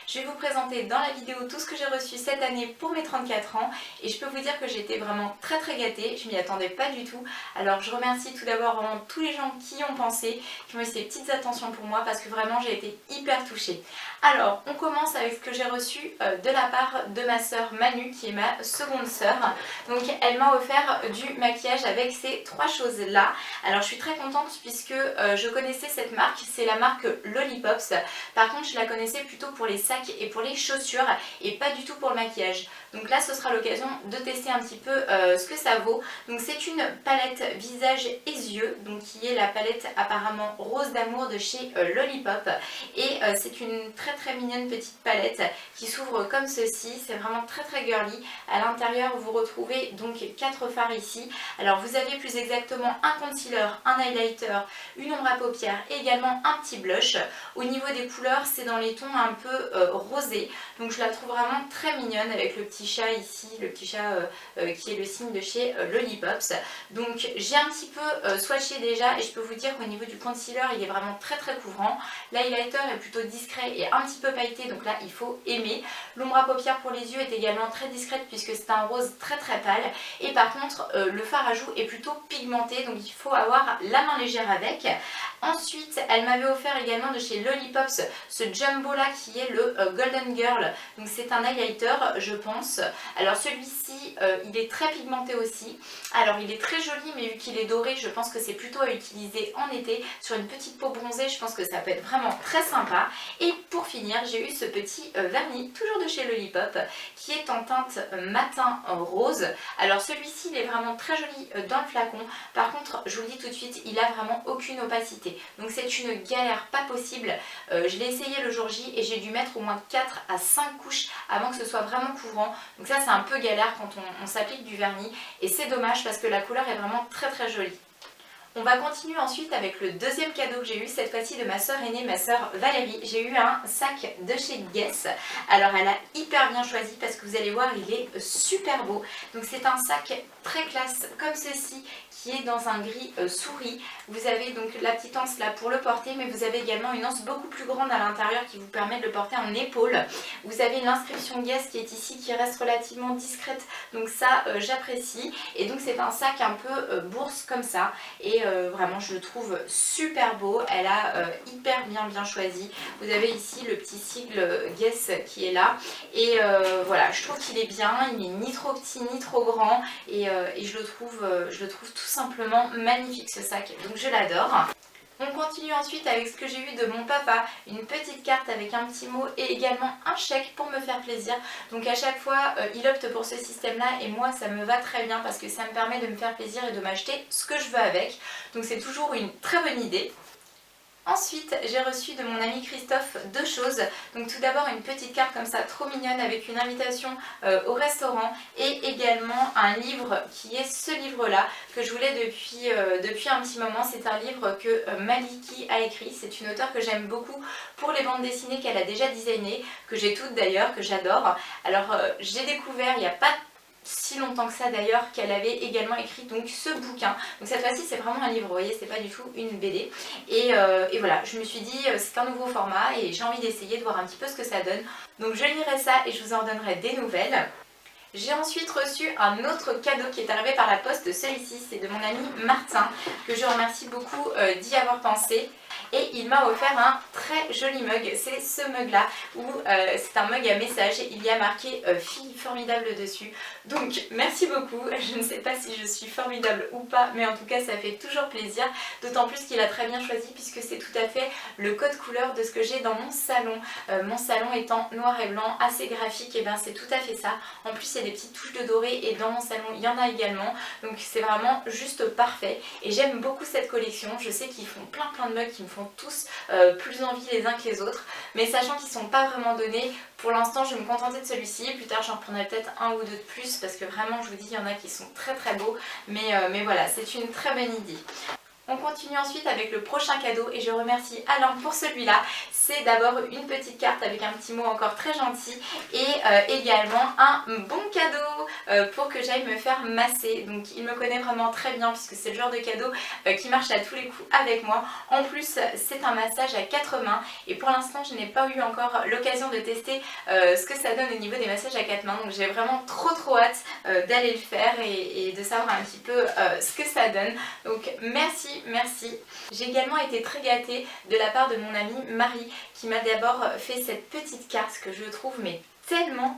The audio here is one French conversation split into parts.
Je vais vous présenter dans la vidéo tout ce que j'ai reçu cette année pour mes 34 ans et je peux vous dire que j'étais vraiment très gâtée, je m'y attendais pas du tout. Alors je remercie tout d'abord vraiment tous les gens qui y ont pensé, qui ont eu ces petites attentions pour moi parce que vraiment j'ai été hyper touchée. Alors on commence avec ce que j'ai reçu de la part de ma sœur Manu qui est ma seconde sœur. Donc elle m'a offert du maquillage avec ces trois choses là. Alors je suis très contente puisque je connaissais cette marque, c'est la marque Lollipops. Par contre je la connaissais plutôt pour les sacs et pour les chaussures et pas du tout pour le maquillage. Donc là ce sera l'occasion de tester un petit peu ce que ça vaut. Donc c'est une palette visage et yeux, donc qui est la palette apparemment rose d'amour de chez Lollipop. Et c'est une très mignonne petite palette qui s'ouvre comme ceci, c'est vraiment très girly. À l'intérieur vous retrouvez donc 4 fards ici. Alors vous avez plus exactement un concealer, un highlighter, une ombre à paupières et également un petit blush. Au niveau des couleurs c'est dans les tons un peu rosés, donc je la trouve vraiment très mignonne avec le petit chat ici, le petit chat qui est le signe de chez Lollipops. Donc j'ai un petit peu swatché déjà et je peux vous dire qu'au niveau du concealer il est vraiment très couvrant. L'highlighter est plutôt discret et un petit peu pailleté, donc là il faut aimer. L'ombre à paupières pour les yeux est également très discrète puisque c'est un rose très pâle. Et par contre le fard à joues est plutôt pigmenté, donc il faut avoir la main légère avec. Ensuite elle m'avait offert également de chez Lollipops ce jumbo là qui est le Golden Girl, donc c'est un highlighter je pense. Alors celui-ci il est très pigmenté aussi, alors il est très joli mais vu qu'il est doré je pense que c'est plutôt à utiliser en été sur une petite peau bronzée, je pense que ça peut être vraiment très sympa. Et pour finir j'ai eu ce petit vernis toujours de chez Lollipop qui est en teinte matin rose. Alors celui-ci il est vraiment très joli dans le flacon, par contre je vous le dis tout de suite il a vraiment aucune opacité, donc c'est une galère pas possible. Je l'ai essayé le jour J et j'ai dû mettre au moins 4 à 5 couches avant que ce soit vraiment couvrant, donc ça c'est un peu galère quand on s'applique du vernis et c'est dommage parce que la couleur est vraiment très jolie. On va continuer ensuite avec le deuxième cadeau que j'ai eu, cette fois-ci de ma soeur aînée, ma soeur Valérie. J'ai eu un sac de chez Guess. Alors elle a hyper bien choisi parce que vous allez voir il est super beau. Donc c'est un sac très classe comme ceci qui est dans un gris souris. Vous avez donc la petite anse là pour le porter, mais vous avez également une anse beaucoup plus grande à l'intérieur qui vous permet de le porter en épaule. Vous avez l'inscription Guess qui est ici, qui reste relativement discrète, donc ça j'apprécie. Et donc c'est un sac un peu bourse comme ça et vraiment je le trouve super beau. Elle a hyper bien choisi. Vous avez ici le petit sigle Guess qui est là et voilà, je trouve qu'il est bien, il n'est ni trop petit ni trop grand et je le trouve tout simplement magnifique ce sac, donc je l'adore. On continue ensuite avec ce que j'ai eu de mon papa, une petite carte avec un petit mot et également un chèque pour me faire plaisir. Donc à chaque fois il opte pour ce système là et moi ça me va très bien parce que ça me permet de me faire plaisir et de m'acheter ce que je veux avec. Donc c'est toujours une très bonne idée. Ensuite j'ai reçu de mon ami Christophe deux choses. Donc tout d'abord une petite carte comme ça trop mignonne avec une invitation au restaurant et également un livre qui est ce livre là que je voulais depuis un petit moment. C'est un livre que Maliki a écrit, c'est une auteure que j'aime beaucoup pour les bandes dessinées qu'elle a déjà designées, que j'ai toutes d'ailleurs, que j'adore. Alors j'ai découvert il n'y a pas si longtemps que ça d'ailleurs qu'elle avait également écrit donc ce bouquin. Donc cette fois-ci c'est vraiment un livre, vous voyez, c'est pas du tout une BD. Et voilà, je me suis dit c'est un nouveau format et j'ai envie d'essayer de voir un petit peu ce que ça donne. Donc je lirai ça et je vous en donnerai des nouvelles. J'ai ensuite reçu un autre cadeau qui est arrivé par la poste, celui-ci c'est de mon ami Martin, que je remercie beaucoup d'y avoir pensé. Et il m'a offert un très joli mug, c'est ce mug là où c'est un mug à message, il y a marqué fille formidable dessus. Donc merci beaucoup, je ne sais pas si je suis formidable ou pas, mais en tout cas ça fait toujours plaisir, d'autant plus qu'il a très bien choisi puisque c'est tout à fait le code couleur de ce que j'ai dans mon salon. Mon salon étant noir et blanc, assez graphique, et bien c'est tout à fait ça. En plus il y a des petites touches de doré et dans mon salon il y en a également, donc c'est vraiment juste parfait et j'aime beaucoup cette collection. Je sais qu'ils font plein de mugs qui me font tous plus envie les uns que les autres, mais sachant qu'ils ne sont pas vraiment donnés, pour l'instant je vais me contenter de celui-ci. Plus tard j'en prendrai peut-être un ou deux de plus parce que vraiment je vous dis il y en a qui sont très beaux, mais voilà, c'est une très bonne idée. On continue ensuite avec le prochain cadeau et je remercie Alain pour celui-là. C'est d'abord une petite carte avec un petit mot encore très gentil et également un bon cadeau pour que j'aille me faire masser. Donc il me connaît vraiment très bien puisque c'est le genre de cadeau qui marche à tous les coups avec moi. En plus c'est un massage à 4 mains et pour l'instant je n'ai pas eu encore l'occasion de tester ce que ça donne au niveau des massages à 4 mains. Donc j'ai vraiment trop hâte d'aller le faire et de savoir un petit peu ce que ça donne. Donc merci. J'ai également été très gâtée de la part de mon amie Marie qui m'a d'abord fait cette petite carte que je trouve mais tellement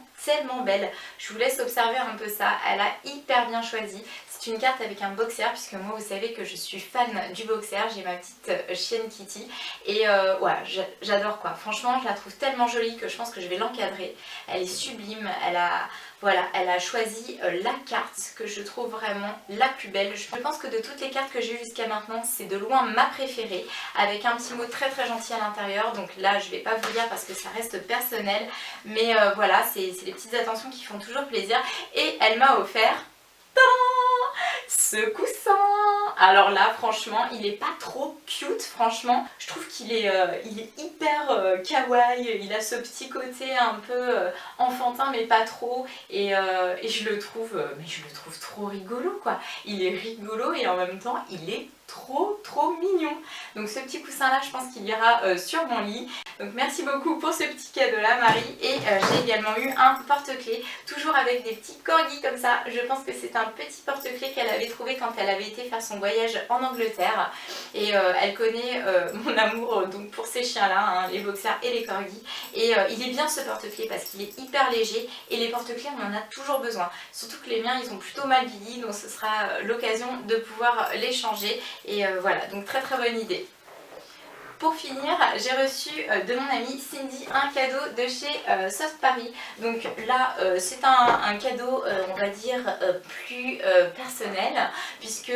belle. Je vous laisse observer un peu ça, elle a hyper bien choisi. C'est une carte avec un boxer puisque moi vous savez que je suis fan du boxer, j'ai ma petite chienne Kitty et voilà, j'adore quoi. Franchement je la trouve tellement jolie que je pense que je vais l'encadrer. Elle est sublime, elle a choisi la carte que je trouve vraiment la plus belle. Je pense que de toutes les cartes que j'ai eues jusqu'à maintenant, c'est de loin ma préférée, avec un petit mot très gentil à l'intérieur. Donc là, je vais pas vous lire parce que ça reste personnel, mais voilà, c'est les petites attentions qui font toujours plaisir. Et elle m'a offert ce coussin. Alors là franchement il est pas trop cute, franchement je trouve qu'il est, hyper kawaii, il a ce petit côté un peu enfantin mais pas trop et je le trouve trop rigolo quoi. Il est rigolo et en même temps il est trop mignon. Donc ce petit coussin là je pense qu'il ira sur mon lit. Donc merci beaucoup pour ce petit cadeau là Marie. Et j'ai également eu un porte-clés, toujours avec des petits corgis comme ça. Je pense que c'est un petit porte-clés qu'elle avait trouvé quand elle avait été faire son voyage en Angleterre. Et elle connaît mon amour donc pour ces chiens là, hein, les boxers et les corgis. Et il est bien ce porte-clés parce qu'il est hyper léger et les porte-clés on en a toujours besoin. Surtout que les miens ils ont plutôt mal vieilli, donc ce sera l'occasion de pouvoir les changer. Et voilà, donc très bonne idée. Pour finir, j'ai reçu de mon amie Cindy un cadeau de chez Soft Paris. Donc là, c'est un cadeau, on va dire, plus personnel, puisque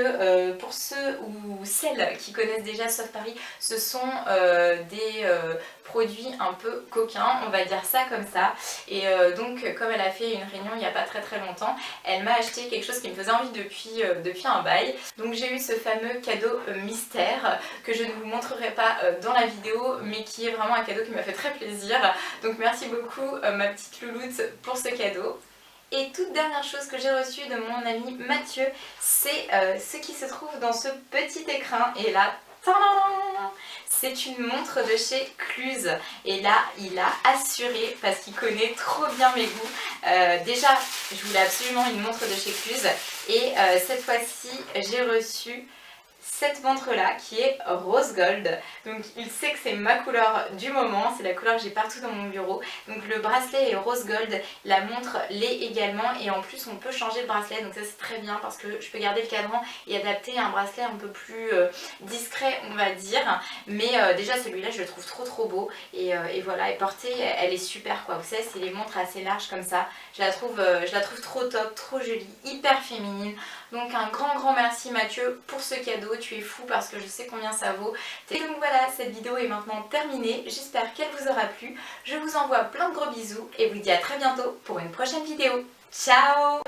pour ceux ou celles qui connaissent déjà Soft Paris, ce sont des produits un peu coquins, on va dire ça comme ça. Et donc, comme elle a fait une réunion il n'y a pas très longtemps, elle m'a acheté quelque chose qui me faisait envie depuis un bail. Donc j'ai eu ce fameux cadeau mystère que je ne vous montrerai pas dans la vidéo, mais qui est vraiment un cadeau qui m'a fait très plaisir. Donc merci beaucoup ma petite louloute pour ce cadeau. Et toute dernière chose que j'ai reçue de mon ami Mathieu, c'est ce qui se trouve dans ce petit écrin. Et là, c'est une montre de chez Cluse. Et là, il a assuré, parce qu'il connaît trop bien mes goûts. Déjà, je voulais absolument une montre de chez Cluse. Et cette fois-ci, j'ai reçu cette montre là qui est rose gold. Donc il sait que c'est ma couleur du moment, c'est la couleur que j'ai partout dans mon bureau. Donc le bracelet est rose gold, la montre l'est également et en plus on peut changer le bracelet, donc ça c'est très bien parce que je peux garder le cadran et adapter un bracelet un peu plus discret on va dire. Mais déjà celui-là je le trouve trop beau et voilà, et portée elle est super quoi. Vous savez c'est les montres assez larges comme ça, je la trouve trop top, trop jolie, hyper féminine. Donc un grand merci Mathieu pour ce cadeau, tu es fou parce que je sais combien ça vaut. Et donc voilà, cette vidéo est maintenant terminée, j'espère qu'elle vous aura plu. Je vous envoie plein de gros bisous et vous dis à très bientôt pour une prochaine vidéo. Ciao!